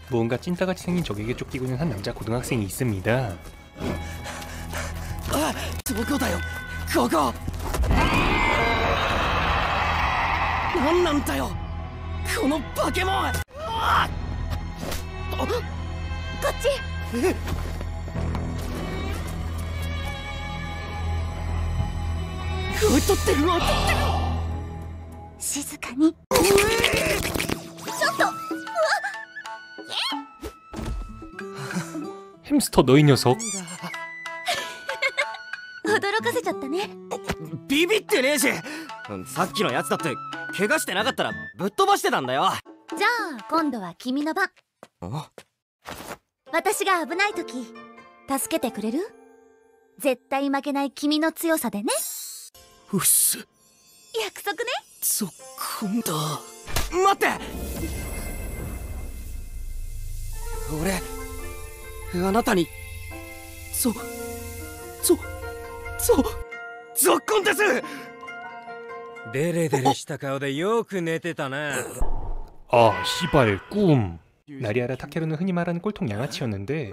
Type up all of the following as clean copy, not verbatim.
무언가 찐따같이 생긴 적에게 쫓기고 있는 한 남자 고등학생이 있습니다. どこだよここ。なんなんだよこの化け物。こっち。当ってる。静かに。ちょっと。햄스터 너희 녀석. 驚かせちゃったね。ビビってねえし、さっきのやつだって怪我してなかったらぶっ飛ばしてたんだよ。じゃあ今度は君の番。私が危ない時助けてくれる？絶対負けない君の強さでね。うっす。約束ね。そっ今度。待って、俺あなたにぞっこんです。デレデレした顔でよく寝てたな。 아, 씨발, 꿈. 나리아라 타케루는 흔히 말하는 꼴통 양아치였는데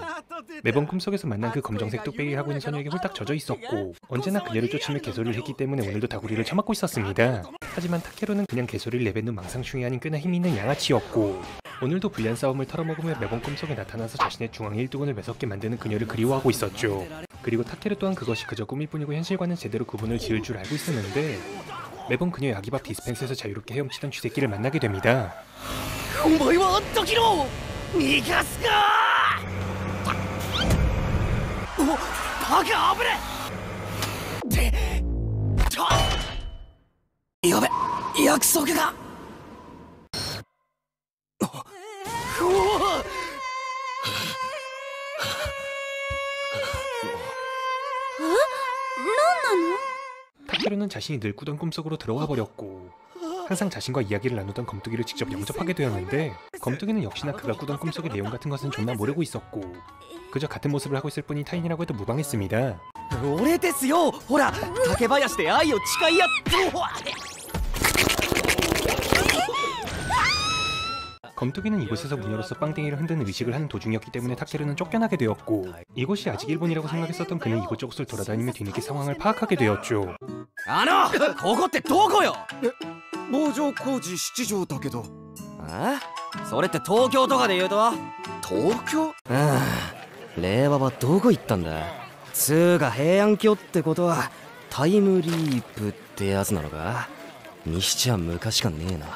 매번 꿈속에서 만난 그 검정색 뚝배기를 하고 있는 소녀에게 홀딱 젖어 있었고 언제나 그녀를 쫓으며 개소리를 했기 때문에 오늘도 다구리를 쳐맞고 있었습니다. 하지만 타케루는 그냥 개소리를 내뱉는 망상충이 아닌 꽤나 힘있는 양아치였고 오늘도 불리한 싸움을 털어먹으며 매번 꿈속에 나타나서 자신의 중앙 일두근을 매섭게 만드는 그녀를 그리워하고 있었죠. 그리고 타케루 또한 그것이 그저 꿈일 뿐이고 현실과는 제대로 구분을 지을 줄 알고 있었는데 매번 그녀의 아기밥 디스펜서에서 자유롭게 헤엄치던 쥐새끼를 만나게 됩니다. お前はあったきろ逃がすか。おバカ危ねってやべ約束が。타케루는 자신이 늘 꾸던 꿈속으로 들어와 버렸고 항상 자신과 이야기를 나누던 검뚜기를 직접 영접하게 되었는데 검뚜기는 역시나 그가 꾸던 꿈속의 내용 같은 것은 존나 모르고 있었고 그저 같은 모습을 하고 있을 뿐인 타인이라고 해도 무방했습니다. 俺ですよ。ほら竹林で愛を誓い合って。 검뚜기는 이곳에서 무녀로서 빵댕이를 흔드는 의식을 하는 도중이었기 때문에 타케루는 쫓겨나게 되었고 이곳이 아직 일본이라고 생각했었던 그는 이곳저곳을 돌아다니며 뒤늦게 상황을 파악하게 되었죠. ここってどこよ。防城工事七条だけど。それって東京とかで言うと。東京？令和はどこ行ったんだ。つーが平安京ってことはタイムリープってやつなのか。にしちゃ昔かねえな。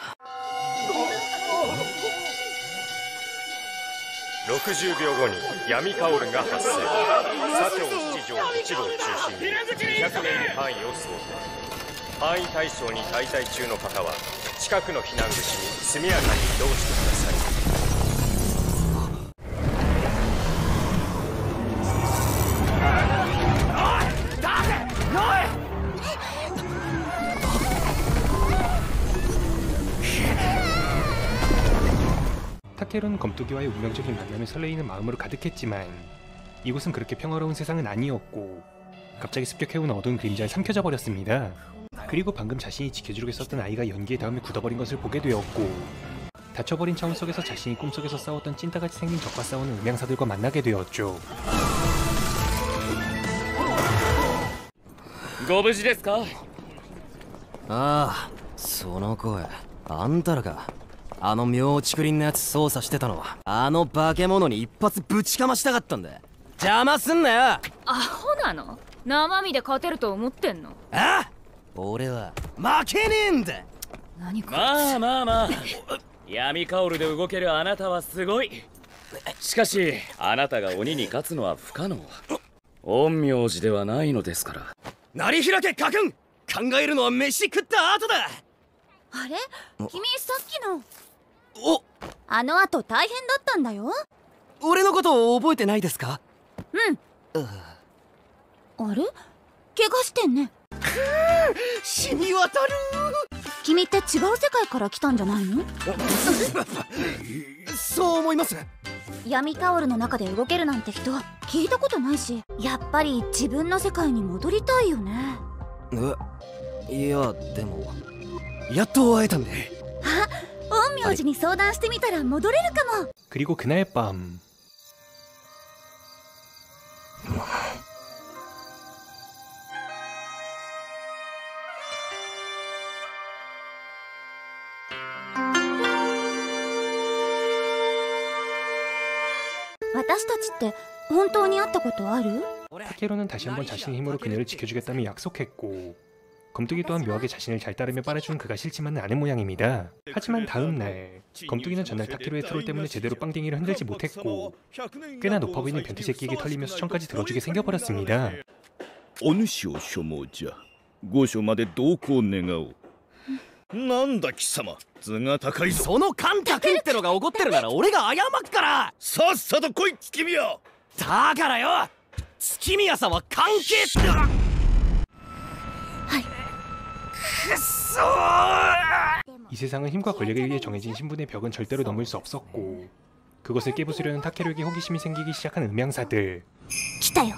60秒後に闇カオルが発生。左京七条一部を中心に200名の範囲を想定。範囲対象に滞在中の方は近くの避難口に速やかに移動してください。타케루는 검뚜기와의 운명적인 만남에 설레이는 마음으로 가득했지만 이곳은 그렇게 평화로운 세상은 아니었고 갑자기 습격해온 어두운 그림자에 삼켜져 버렸습니다. 그리고 방금 자신이 지켜주려고 했었던 아이가 연기에 닿으며 굳어버린 것을 보게 되었고 닫혀버린 차원 속에서 자신이 꿈속에서 싸웠던 찐따같이 생긴 적과 싸우는 음향사들과 만나게 되었죠. ご無事ですか？ああ、その声あんたらか。あの妙竹林のやつ操作してたのはあの化け物に一発ぶちかましたかったんだ。邪魔すんなよ。アホなの？生身で勝てると思ってんの？あ？俺は負けねえんだ。何これ。まあ闇カオルで動けるあなたはすごい。しかしあなたが鬼に勝つのは不可能。陰陽師ではないのですから。なり開け家訓。考えるのは飯食った後だ。あれ？君さっきの。 お、あの後大変だったんだよ。俺のことを覚えてないですか？うん。あれ？怪我してんね。染み渡る。君って違う世界から来たんじゃないの？そう思います。闇タオルの中で動けるなんて人聞いたことないし、やっぱり自分の世界に戻りたいよね。いやでもやっと会えたんで。あ、陰明寺に相談してみたら戻れるかも。 그리고 그날 밤私たちって本当に会ったことある？ 타케루는 다시 한번 자신의 힘으로 그녀를 지켜주겠다며 약속했고 검뚜기 또한 묘하게 자신을 잘 따르며 빨아주는 그가 싫지만은 않은 모양입니다. 하지만 다음날 검뚜기는 전날 타케루의 트롤 때문에 제대로 빵댕이를 흔들지 못했고 꽤나 높아 보이는 변태 새끼에게 털리며 수천까지 들어주게 생겨버렸습니다. お主を所望じゃ。御所まで同行願おう。なんだ貴様、図が高いぞ。そのカンタ君ってのが怒ってるなら俺が謝っから。さっさと来い月宮。だからよ、月宮さんは関係って。はい。くっそー。 이 세상은 힘과 권력에 의해 정해진 신분의 벽은 절대로 넘을 수 없었고 그것을 깨부수려는 타케루에게 호기심이 생기기 시작한 음향사들. 来たよ。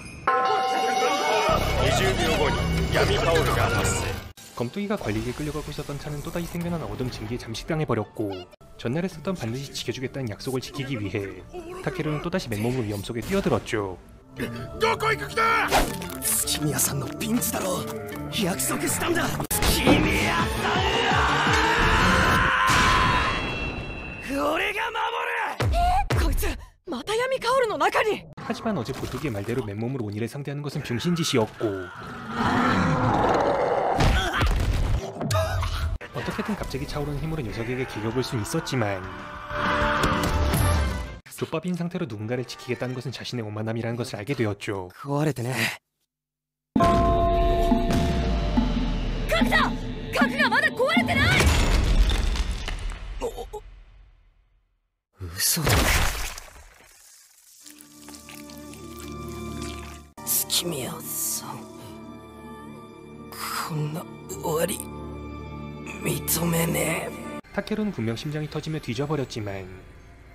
20秒後に闇タオルが発生 검뚜기가 관리에게 끌려가고 있었던 차는 또다시 생겨난 어둠 증기에 잠식당해버렸고 전날 했었던 반드시 지켜주겠다는 약속을 지키기 위해 타케루는 또다시 맨몸으로 위험 속에 뛰어들었죠. どこ行く気だ。月宮さんのピンチだろ。約束したんだ。月宮さん、俺が守る。こいつまた闇カオルの中に。 하지만 어제 보뚜기의 말대로 맨몸으로 온일을 상대하는 것은 병신짓이었고 어떻게든 갑자기 차오르는 힘으로 녀석에게 기겨볼 수는 있었지만 족밥인 상태로 누군가를 지키겠다는 것은 자신의 오만함이라는 것을 알게 되었죠. 壊れてね。核だ！核がまだ壊れてない！嘘だ。月宮さん、こんな終わり認めねえ。 타케루는 분명 심장이 터지며 뒤져버렸지만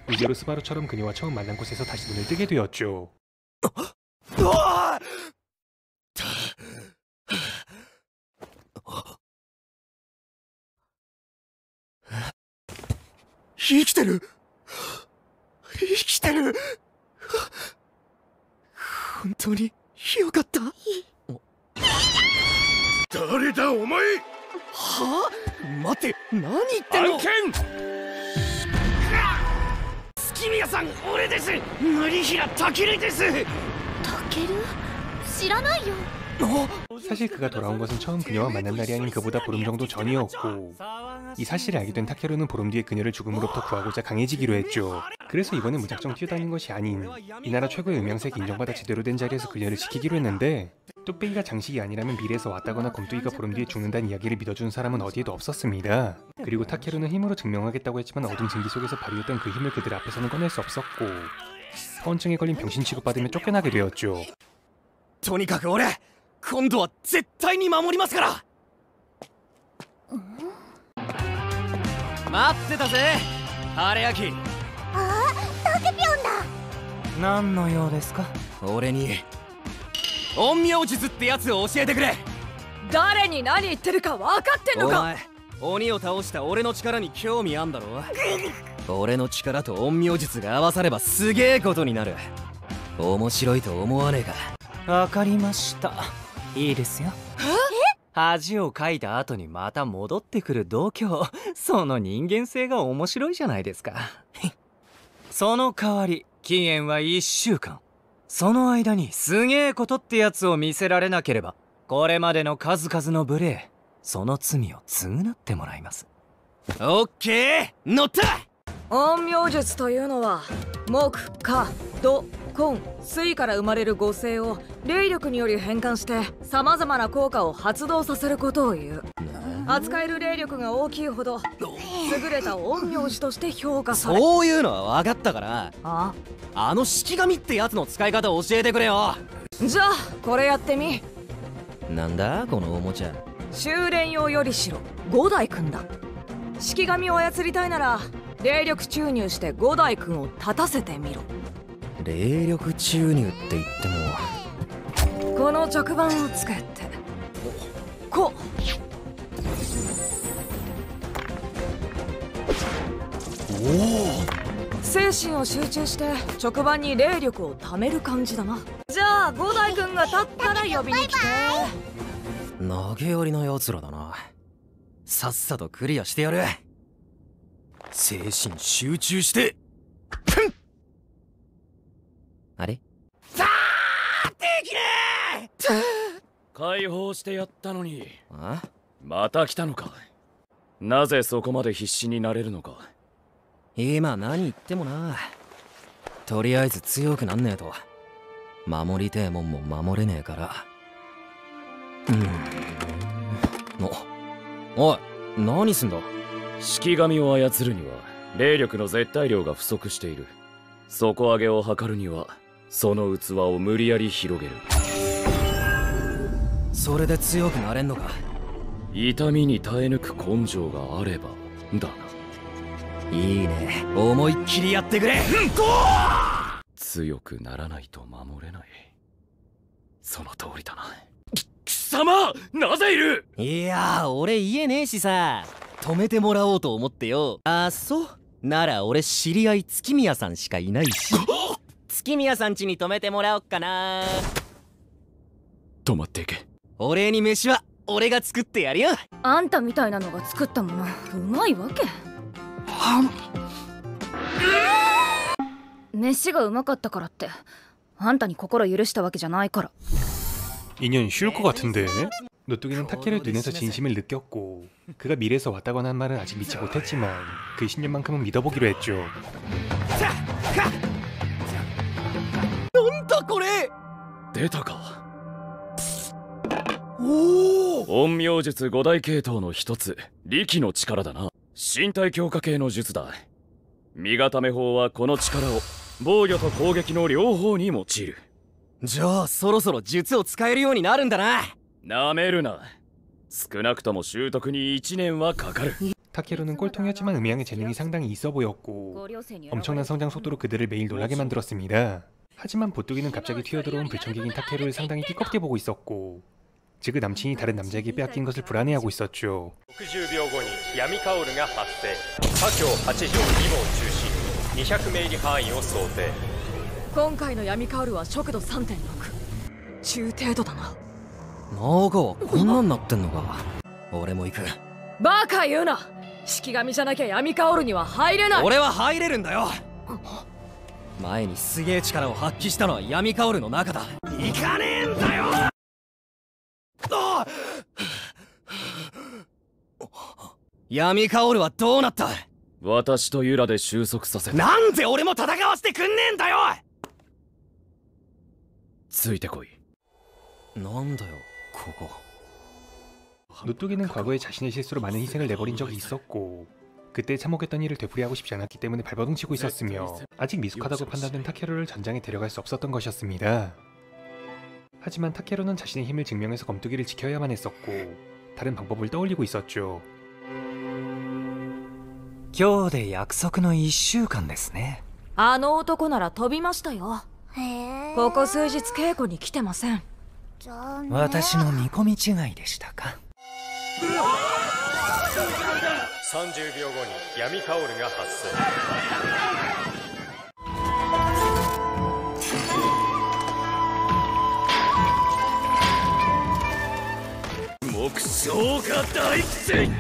이제로 스바루처럼 그녀와 처음 만난 곳에서 다시 눈을 뜨게 되었죠.生きてる。生きてる。本当によかった。誰だお前。はあ、待って、何言ってんの。案件月宮さん、俺です。無平たけるです。タケル？知らないよ。 사실 그가 돌아온 것은 처음 그녀와 만난 날이 아닌 그보다 보름 정도 전이었고 이 사실을 알게 된 타케루는 보름 뒤에 그녀를 죽음으로부터 구하고자 강해지기로 했죠. 그래서 이번엔 무작정 뛰어다닌 것이 아닌 이 나라 최고의 음향사에게 인정받아 제대로 된 자리에서 그녀를 지키기로 했는데 뚝배기가 장식이 아니라면 미래에서 왔다거나 검뚜기가 보름 뒤에 죽는다는 이야기를 믿어주는 사람은 어디에도 없었습니다. 그리고 타케루는 힘으로 증명하겠다고 했지만 어둠 증기 속에서 발휘했던 그 힘을 그들 앞에서는 꺼낼 수 없었고 허언증에 걸린 병신 취급받으며 쫓겨나게 되었죠. とにかく俺今度は絶対に守りますから。待ってたぜ、晴れ焼き。ああ、タケピョンだ。何の用ですか。俺に陰陽術ってやつを教えてくれ。誰に何言ってるか分かってんのか。お前、鬼を倒した俺の力に興味あんだろ。俺の力と陰陽術が合わさればすげえことになる。面白いと思わねえか。わかりました。いいですよ。恥をかいた後にまた戻ってくる度胸、その人間性が面白いじゃないですか。その代わり期限は1週間。その間にすげえことってやつを見せられなければこれまでの数々の無礼、その罪を償ってもらいます。オッケー、乗った。陰陽術というのは木、火、土、金、水から生まれる五星を霊力により変換してさまざまな効果を発動させることを言う。扱える霊力が大きいほど優れた陰陽師として評価され。そういうのは分かったから、あの式神ってやつの使い方を教えてくれよ。じゃあこれやってみ。なんだこのおもちゃ。修練用よりしろ五代君だ。式神を操りたいなら霊力注入して五代君を立たせてみろ。霊力注入って言ってもこの着板をつけてこう。精神を集中して直盤に霊力を貯める感じだな。じゃあ五代君が立ったら呼びに来て。投げやりな奴らだな。さっさとクリアしてやる。精神集中して。あれ？さあできねえ。解放してやったのにあ？また来たのか。なぜそこまで必死になれるのか。今何言ってもな。とりあえず強くなんねえと守りてえもんも守れねえから。おい、何すんだ。式神を操るには霊力の絶対量が不足している。底上げを図るにはその器を無理やり広げる。それで強くなれんのか。痛みに耐え抜く根性があればだな。いいね、思いっきりやってくれ。強くならないと守れない。その通りだな。貴様なぜいる。いや俺家ねえしさ、止めてもらおうと思ってよ。あ、そうなら俺知り合い月宮さんしかいないし月宮さん家に泊めてもらおっかな。止まっていけ。お礼に飯は俺が作ってやるよ。あんたみたいなのが作ったものうまいわけ。飯がうまかったからってあんたに心許したわけじゃないから。 인연 쉬울 것 같은데? 노뚜기는 타케를 눈에서 진심을 느꼈고 그가 미래에서 왔다고 한 말은 아직 믿지 못했지만 그 신념만큼은 믿어보기로 했죠. なんだこれ。出たか。陰陽術五大系統の一つ、力の力だな。身体強化系の術だ。身固め法はこの力を防御と攻撃の両方に用いる。じゃあそろそろ術を使えるようになるんだな。なめるな。少なくとも習得に1年はかかる。 타케루는 꼴통이었지만 음향의 재능이 상당히 있어 보였고 엄청난 성장 속도로 그들을 매일 놀라게 만들었습니다. 하지만 보뚜기는 갑자기 튀어들어온 불청객인 타케루를 상당히 띠껍게 보고 있었고 즉 그 남친이 다른 남자에게 빼앗긴 것을 불안해하고 있었죠. 60秒後に闇カオルが発生。左京8条2号中心に200メイリ範囲を想定。今回の闇カオルは速度 3.6 中程度だな。中はこんなんなってんのか。俺も行く。バカ言うな。式神じゃなきゃ闇カオルには入れない。俺は入れるんだよ。前にすげえ力を発揮したのは闇カオルの中だ。行かねえんだよ。闇カオルはどうなった。私とユラで収束させた。なんで俺も戦わせてくんねえんだよ。ついてこい。なんだよここ。 노뚜기는 과거에 자신의 실수로 많은 희생을 내버린 적이 있었고 그때 참혹했던 일을 되풀이하고 싶지 않았기 때문에 발버둥치고 있었으며 아직 미숙하다고 판단된 타케루를 전장에 데려갈 수 없었던 것이었습니다. 하지만 타케루는 자신의 힘을 증명해서 검뚜기를 지켜야만 했었고 다른 방법을 떠올리고 있었죠. 今日で約束の1週間ですね。あの男なら飛びましたよ。へえ。ここ数日稽古に来てません。じゃあね。私の見込み違いでしたか。 30秒後に闇カオルが発生。目標が大事。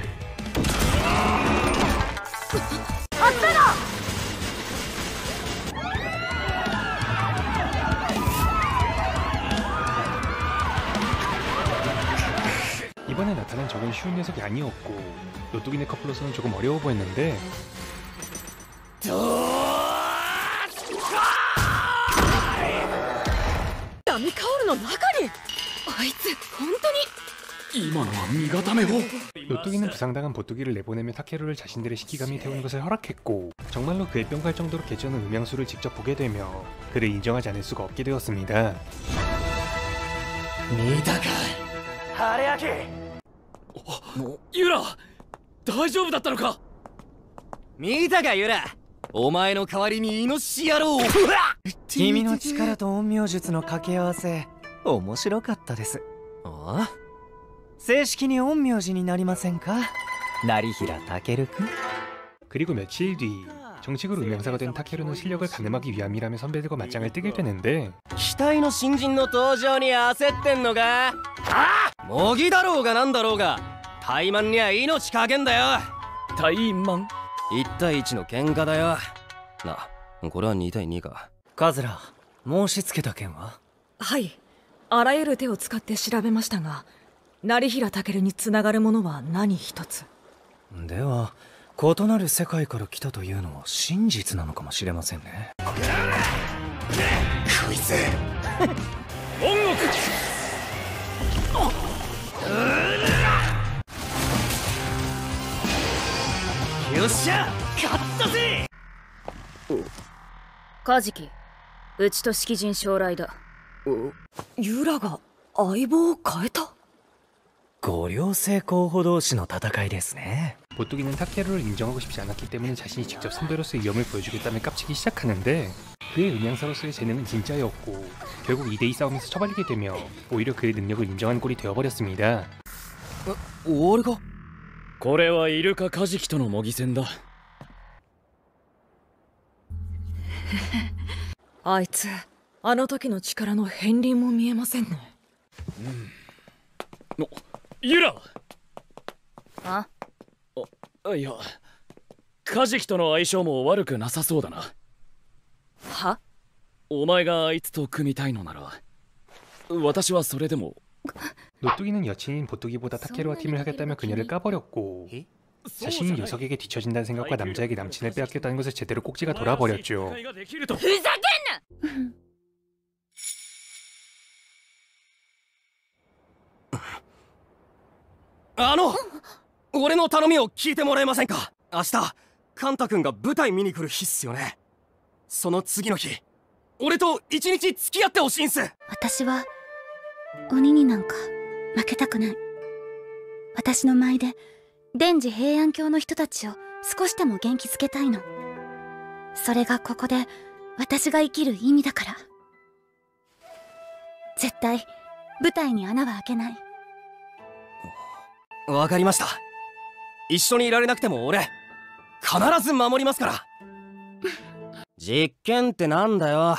あったな。 이번에 나타난 적은 쉬운 녀석이 아니었고 노뚜기네 커플로서는 조금 어려워 보였는데闇カオルの中にあいつ本当に。今のは身固め法。 노뚜기는 부상당한 보뚜기를 내보내며 타케루를 자신들의 식기감이 태우는 것을 허락했고 정말로 그의 뿅갈 정도로 개쩌는 음향수를 직접 보게 되며 그를 인정하지 않을 수가 없게 되었습니다. 見たか。晴れ明ユラ大丈夫だったのか。見たかユラ。お前の代わりにイノシシ野郎を。君の力と陰陽術の掛け合わせ面白かったです。ああ、正式に陰陽師になりませんか、成平健君。 그리고 며칠 뒤 정식으로 음향사가 된 타케루는 실력을 가늠하기 위함이라며 선배들과 맞짱을 뜨게 되는데 期待の新人の登場に焦ってんのか？模擬だろうがなんだろうが怠慢には命かけんだよ。怠慢？ 1対1の喧嘩だよ。な、これは2対2か。カズラ、申し付けた件は？はい、あらゆる手を使って調べましたが、成平健につながるものは何一つ。では異なる世界から来たというのは真実なのかもしれませんね。こいつ音楽。よっしゃ、勝ったぜ。カジキ、うちと式人将来だ。ユラが相棒を変えた？五両星候補同士の戦いですね。 보뚜기는 타케루를 인정하고 싶지 않았기 때문에 자신이 직접 선배로서의 위험을 보여주겠다며 깝치기 시작하는데 그의 음향사로서의 재능은 진짜였고 결국 2대2 싸움에서 처발리게 되며 오히려 그의 능력을 인정한 꼴이 되어버렸습니다. 俺が？これはイルカカジキとの模擬戦だ。あいつ、あの時の力の片鱗も見えませんね。ユラ。あ？いや、カジキとの相性も悪くなさそうだな。は？お前があいつと組みたいのなら私はそれでも。 노뚜기는 여친인 보뚜기보다 타케루와 팀을 하겠다며 그녀를 까버렸고 자신이 녀석에게 뒤처진다는 생각과 남자에게 남친을 빼앗겼다는 것을 제대로 꼭지가 돌아버렸죠. ふざけんな！俺の頼みを聞いてもらえませんか？明日カンタ君が舞台見に来る日っすよね。その次の日俺と一日付き合ってほしいんす。私は鬼になんか負けたくない。私の舞で伝次平安京の人たちを少しでも元気づけたいの。それがここで私が生きる意味だから。絶対舞台に穴は開けない。わかりました。一緒にいられなくても俺必ず守りますから。実験ってなんだよ。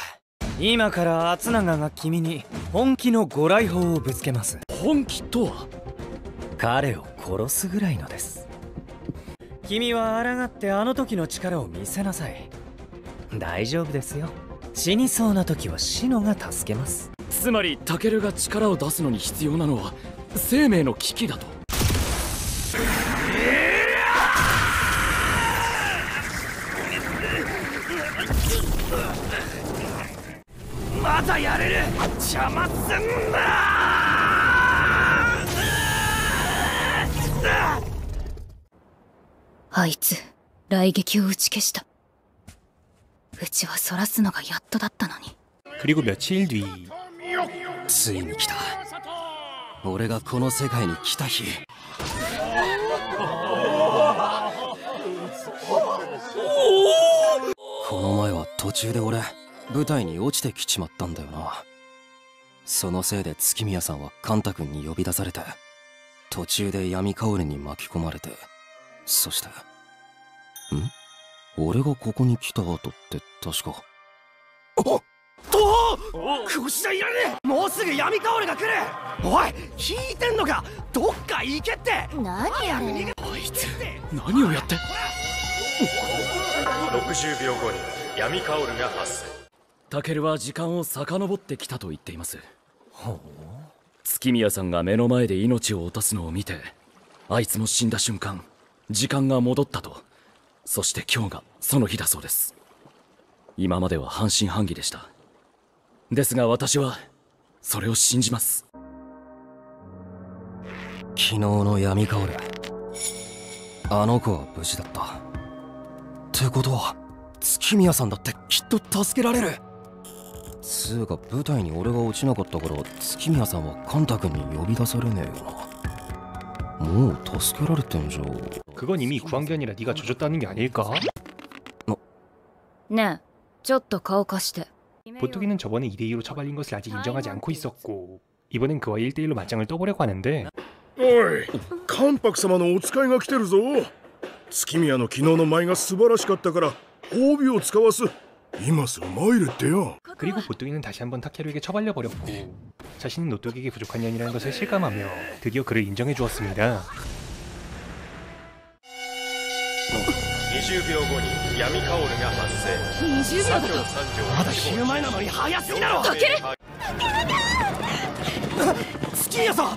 今から敦永が君に本気のご来宝をぶつけます。本気とは？彼を殺すぐらいのです。君は抗ってあの時の力を見せなさい。大丈夫ですよ。死にそうな時はシノが助けます。つまりタケルが力を出すのに必要なのは生命の危機だと。まだやれる。邪魔すんな。あいつ雷撃を打ち消した。うちはそらすのがやっとだったのに。 그리고 며칠 뒤 ついに来た。俺がこの世界に来た日。この前は途中で俺舞台に落ちてきちまったんだよな。そのせいで月宮さんはカンタ君に呼び出されて途中で闇薫に巻き込まれて、そして俺がここに来た後って確か。こしじゃいられねえ。もうすぐ闇薫が来る。おい聞いてんのか。どっか行けって。何あれ。あいつ何をやって。60秒後に闇薫が発生。タケルは時間を遡ってきたと言っています。月宮さんが目の前で命を落とすのを見て、あいつも死んだ瞬間時間が戻ったと。そして今日がその日だそうです。今までは半信半疑でした。ですが私はそれを信じます。昨日の闇薫、あの子は無事だったってことは月宮さんだってきっと助けられる。つうか舞台に俺が落ちなかったから月宮さんはカンタ君に呼び出されねえよな。もう助けられてんじゃ。 그건 이미 구한 게 아니라 네가 조졌다는 게 아닐까? ねえ、ちょっと顔貸して。 보뚜기는 저번에 2대2로 처발린 것을 아직 인정하지 않고 있었고 이번엔 그와 1대1로 맞짱을 떠보려고 하는데 おい、関白様のお使いが来てるぞ。月宮の昨日の舞が素晴らしかったから帯を使わす。今すぐ参るってよ。 그리고 보뚜기는 다시 한번 타케루에게 처발려 버렸고 자신은 노뚜기에게 부족한 년이라는 것을 실감하며 드디어 그를 인정해 주었습니다. 20秒後に闇カオルが発生。20秒だ左京三条まだ昼前なのに早すぎだろ。タケル月宮さ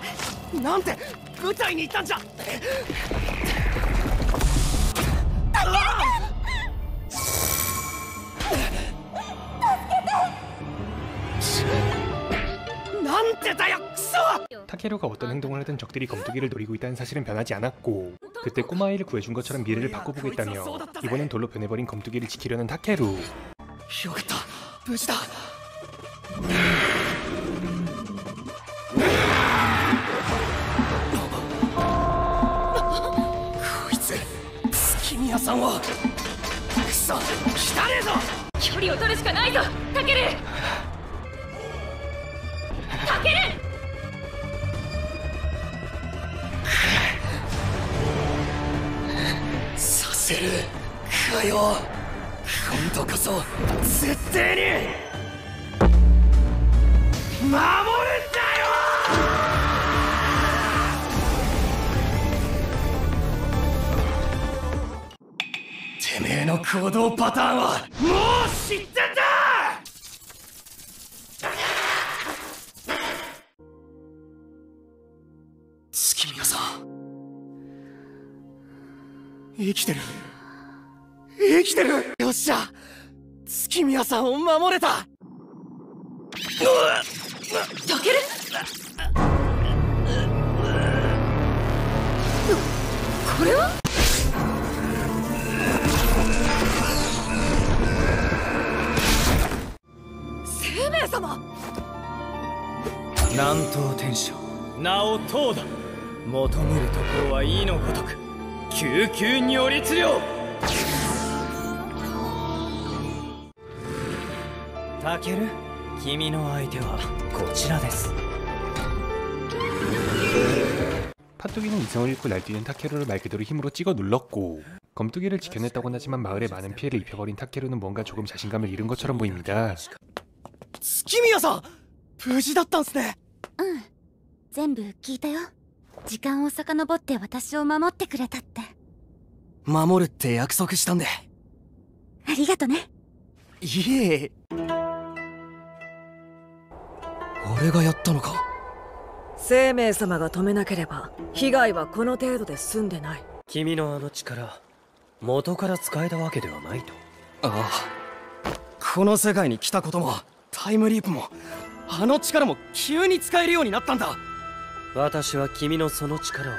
ん、なんて舞台に行ったんじゃ。なんてだよ、クソ！ 타케루가 어떤 행동을 하든 적들이 검투기를 노리고 있다는 사실은 변하지 않았고 그때 꼬마아이를 구해준 것처럼 미래를 바꿔보겠다며 이번엔 돌로 변해버린 검투기를 지키려는 타케루. よかった、無事だ。こいつ月宮さんを。クソ、汚ねえぞ。距離を取るしかないぞタケル。タケルさせるかよ。今度こそ絶対に守るんだよ。てめえの行動パターンはもう知ってた。月宮さん、生きてる、生きてる。よっしゃ、月宮さんを守れた。タケルこれは生命様。南東天将名を東だ。求めるところは意のごとく救急如律令。タケル、君の相手はこちらです。 팥뚜기는 이성을 잃고 날뛰는 타케루를 말 그대로 힘으로 찍어 눌렀고 검투기를 지켜냈다곤 하지만 마을에 많은 피해를 입혀버린 타케루는 뭔가 조금 자신감을 잃은 것처럼 보입니다. 月宮さん、無事だったんすね。うん、全部聞いたよ。時間を遡って私を守ってくれたって。守るって約束したんで。ありがとね。いえ、俺がやったのか。生命様が止めなければ被害はこの程度で済んでない。君のあの力、元から使えたわけではないと。ああ、この世界に来たこともタイムリープもあの力も急に使えるようになったんだ。私は君のその力を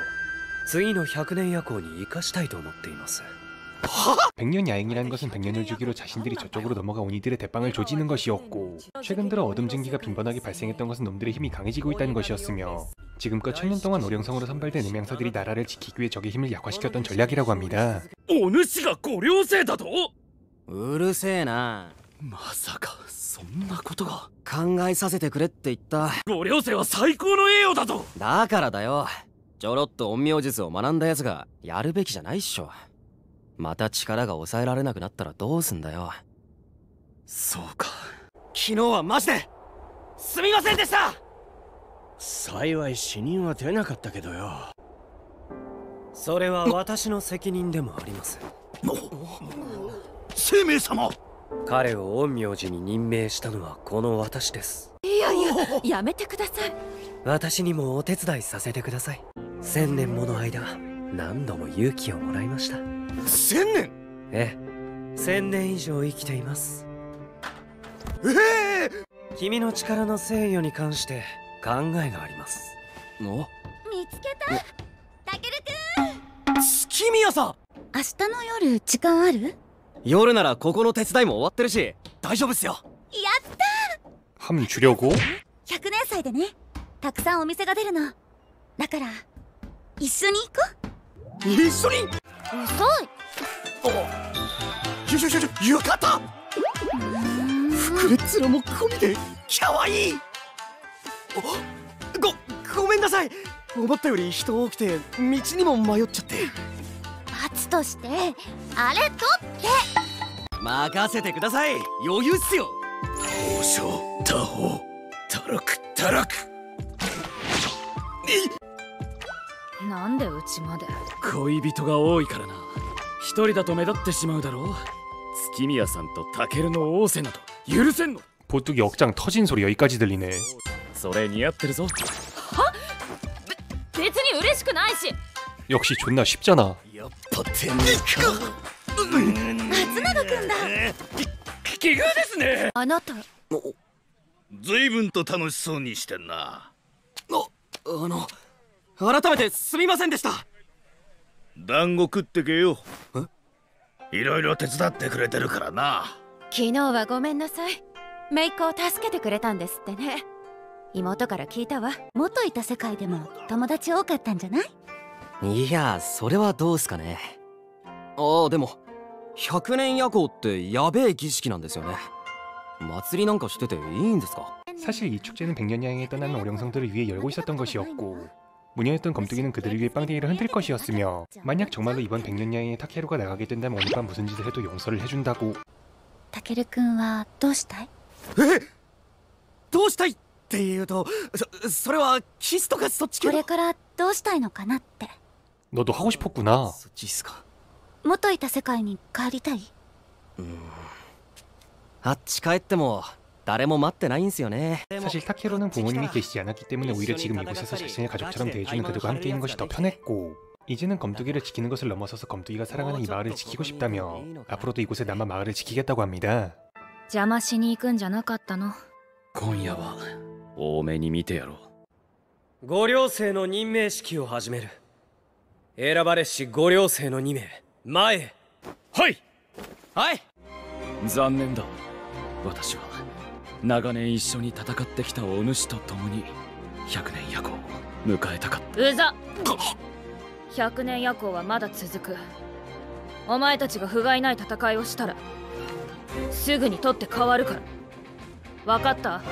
次の100年夜行に生かしたいと思っています。 백년 야행이라는 것은 100년을 주기로 자신들이 저쪽으로 넘어가 온 이들의 대빵을 조지는 것이었고 최근 들어 어둠 증기가 빈번하게 발생했던 것은 놈들의 힘이 강해지고 있다는 것이었으며 지금껏 1000년 동안 오령성으로 선발된 음양사들이 나라를 지키기 위해 적의 힘을 약화시켰던 전략이라고 합니다. お主がご両生だと。うるせえな。まさかそんなことが。考えさせてくれって言った。ご両生は最高の栄誉だと。だからだよ、ちょろっと陰陽術を学んだやつがやるべきじゃないっしょ。また力が抑えられなくなったらどうすんだよ。そうか。昨日はマジですみませんでした。幸い死人は出なかったけどよ。それは私の責任でもあります。生命様、彼を陰陽師に任命したのはこの私です。いやいや、やめてください。私にもお手伝いさせてください。1000年もの間何度も勇気をもらいました。1000年？ええ、1000年以上生きています。君の力の制御に関して考えがあります。見つけた。タケルくん。月宮さん、明日の夜時間ある？夜ならここの手伝いも終わってるし大丈夫っすよ。やったー。 함 주려고? 100年祭でね、たくさんお店が出るの。だから一緒に行こう。一緒に？遅い。よかった。膨れっ面も込みでかわいい。ごめんなさい。思ったより人多くて道にも迷っちゃって。罰としてあれ取って。任せてください。余裕っすよ。交渉他方たらくたらく。なんでうちまで。恋人が多いからな。一人だと目立ってしまうだろう。月宮さんとタケルの仰せなど許せんの。 보뚝이 억장 터진 소리 여기까지 들리네. それ似合ってるぞ。別に嬉しくないし。 역시 존나 쉽잖아. やっぱてめえか。松永くんだ。奇遇ですね。あなた随分と楽しそうにしてんな。改めてすみませんでした。団子食ってけよ。いろいろ手伝ってくれてるからな。昨日はごめんなさい。姪っ子を助けてくれたんですってね。妹から聞いたわ。元いた世界でも友達多かったんじゃない？いや、それはどうすかね。ああ、でも100年夜行ってやべえ儀式なんですよね。祭りなんかしてていいんですか？ 사실 이 축제는 백년야행에 떠나는 어령성들을 위해 열고 있었던 것이었고 무녀였던 검뚜기는 그들을 위해 빵댕이를 흔들 것이었으며 만약 정말로 이번 백년야행에 타케루가 나가게 된다면 오늘 밤 무슨 짓을 해도 용서를 해준다고. タケルくんはどうしたい？どうしたいっていうと、それはキスとかそっち系。これからどうしたいのかなって。 너도 하고 싶었구나. そっちっすか。元いた世界に帰りたい？あっち帰っても誰も待ってないんすよね。 사실 타케루는 부모님이 계시지 않았기 때문에 오히려 지금 이곳에서 자신의 가족처럼 대해주는 그들과 함께 있는 것이 더 편했고 이제는 검뚜기를 지키는 것을 넘어서서 검뚜기가 살아가는 이 마을을 지키고 싶다며 앞으로도 이곳에 남아 마을을 지키겠다고 합니다. 邪魔しに行くんじゃなかったの。今夜は多めに見てやろう。五稜星の任命式を始める。選ばれし五稜星の2名、前へ。はい。はい。残念だ。私は長年一緒に戦ってきたお主と共に100年夜行を迎えたかった。うざ。100年夜行はまだ続く。お前たちが不甲斐ない戦いをしたらすぐに取って変わるから。分かった？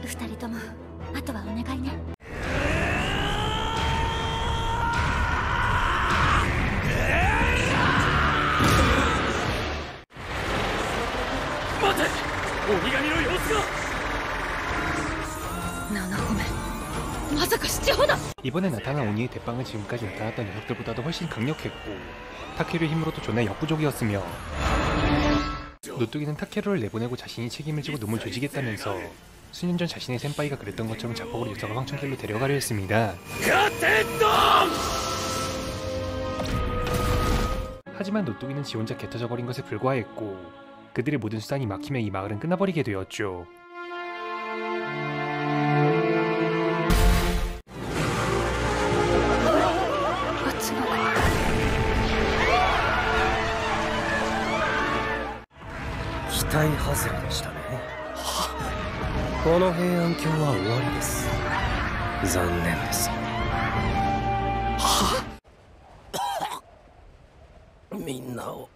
二人ともあとはお願いね。待て、鬼神の様子が。7歩目、まさか7歩だ。 이번에 나타난 오니의 대빵은 지금까지 나타났던 녀석들보다도 훨씬 강력했고 타케루의 힘으로도 존나 역부족이었으며 노뚜기는 타케루를 내보내고 자신이 책임을 지고 놈을 조지겠다면서 수년 전 자신의 센파이가 그랬던 것처럼 자폭으로 유서가 황천길로 데려가려 했습니다. 하지만 노뚜기는 지 혼자 개터져버린 것에 불과했고 그들의 모든 수단이 막히며 이 마을은 끝나버리게 되었죠. 기대外れでしたね。この平安京は終わりです。残念です。みんなを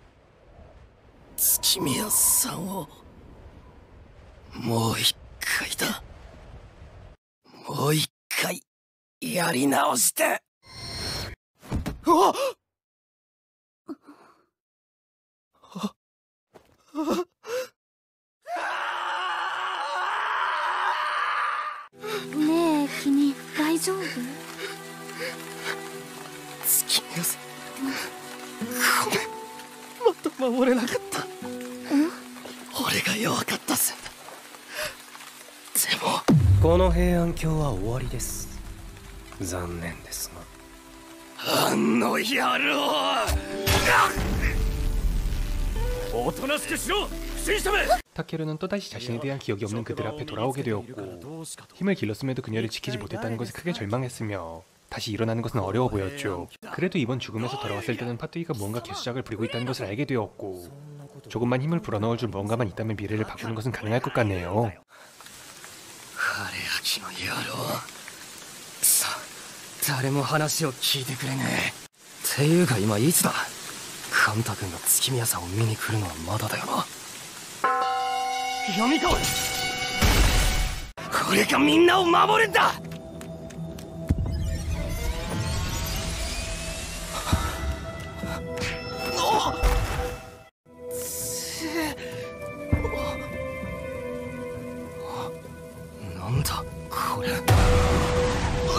月宮さんをもう一回だ。もう一回やり直して。あっねえ君大丈夫？月宮さんごめん、また守れなかった。俺が弱かったせいだ。でもこの平安京は終わりです。残念ですが。あの野郎。おとなしくしろ、不審者め。 타케루는 또다시 자신에 대한 기억이 없는 그들 앞에 돌아오게 되었고 힘을 길렀음에도 그녀를 지키지 못했다는 것에 크게 절망했으며 다시 일어나는 것은 어려워 보였죠. 그래도 이번 죽음에서 돌아왔을 때는 파뚜이가 무언가 개수작을 부리고 있다는 것을 알게 되었고 조금만 힘을 불어넣어줄 무언가만 있다면 미래를 바꾸는 것은 가능할 것 같네요. 気の野郎。さ誰も話を聞いてくれねえ。っていうか今いつだ。カンタ君が月宮さんを見に来るのはまだだよな。闇薫、これがみんなを守るんだ。なんだこれ。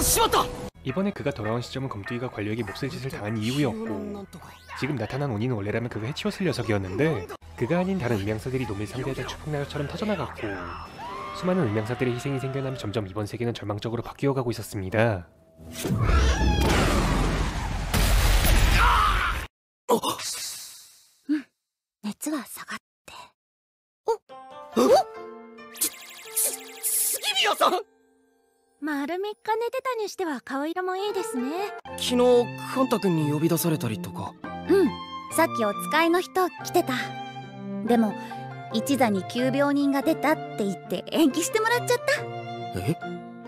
しまった。 이번에 그가 돌아온 시점은 검투이가 관료에게 몹쓸 짓을 당한 이후였고 지금 나타난 온이는 원래라면 그가 해치웠을 녀석이었는데 그가 아닌 다른 음향사들이 놈을 상대하자 추풍나요처럼 터져나갔고 수많은 음향사들의 희생이 생겨나며 점점 이번 세계는 절망적으로 바뀌어가고 있었습니다. 熱は下がって。月宮さん。 丸3日寝てたにしては顔色もいいですね。昨日カンタ君に呼び出されたりとか。うん、さっきお使いの人来てた。でも一座に急病人が出たって言って延期してもらっちゃった。え？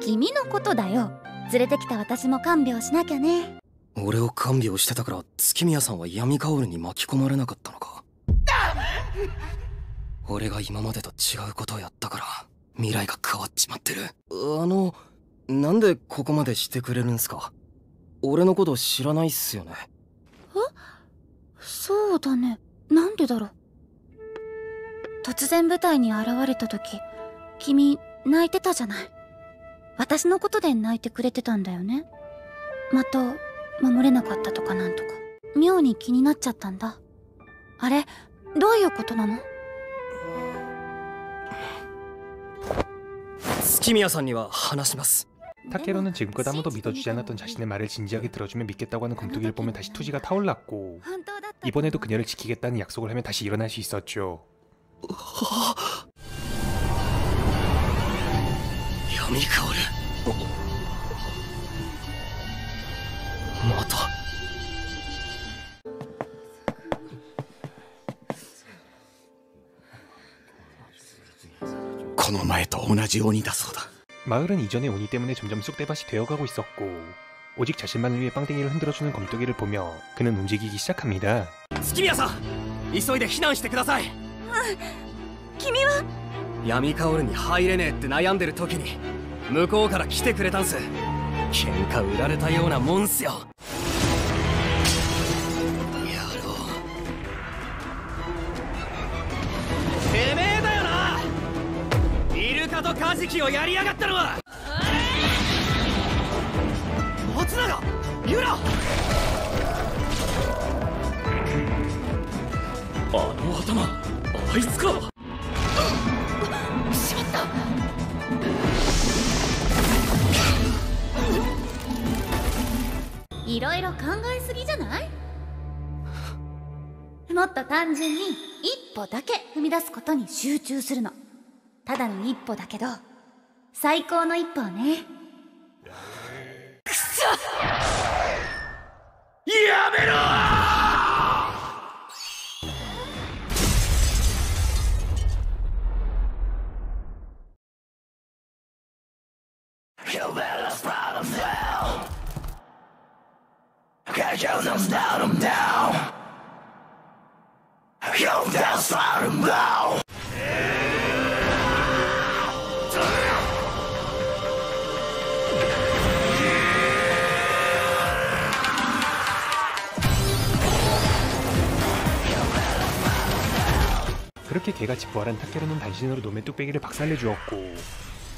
君のことだよ。連れてきた私も看病しなきゃね。俺を看病してたから月宮さんは闇薫に巻き込まれなかったのか。俺が今までと違うことをやったから未来が変わっちまってる。なんでここまでしてくれるんすか。俺のこと知らないっすよね。そうだね。なんでだろう。突然舞台に現れた時君泣いてたじゃない。私のことで泣いてくれてたんだよね。的守れなかったとかなんとか妙に気になっちゃったんだ。あれどういうことなの？月宮さんには話します。 타케로는 지금껏 아무도 믿어주지 않았던 자신의 말을 진지하게 들어주면 믿겠다고 하는 검투기를 보면 다시 투지가 타올랐고 이번에도 그녀를 지키겠다는 약속을 하면 다시 일어날 수 있었죠. 야미카오르. 마타. この前と同じ鬼だそうだ。 마을은 이전의 오니 때문에 점점 쑥대밭이 되어가고 있었고 오직 자신만을 위해 빵댕이를 흔들어주는 검투기를 보며 그는 움직이기 시작합니다. 月宮さん、急いで避難してください。君は闇薫に入れねえって悩んでる時に向こうから来てくれたんす。喧嘩売られたようなもんっすよ。野郎。てめえだよな。イルカとカジキをやりやがったのは。松永、ユラ。あの頭、あいつか。しまった。いろいろ考えすぎじゃない？もっと単純に一歩だけ踏み出すことに集中するの。ただの一歩だけど最高の一歩をね。くそ！やめろー！ You better spread them down. Get you them down. You better spread them down. '그렇게 개같이 부활한 타케루는 단신으로 놈의 뚝배기를 박살내주었고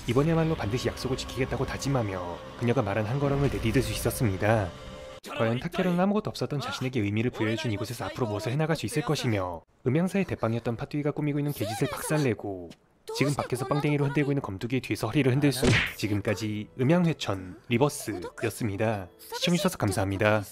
이번야말로 반드시 약속을 지키겠다고 다짐하며 그녀가 말한 한 걸음을 내디딜 수 있었습니다. 과연 타케루는 아무것도 없었던 자신에게 의미를 부여해준 이곳에서 앞으로 무엇을 해나갈 수 있을 것이며 음향사의 대빵이었던 파뚜이가 꾸미고 있는 개짓을 박살내고 지금 밖에서 빵댕이로 흔들고 있는 검투기의 뒤에서 허리를 흔들 수. 지금까지 음향회천 리버스였습니다. 시청해주셔서 감사합니다.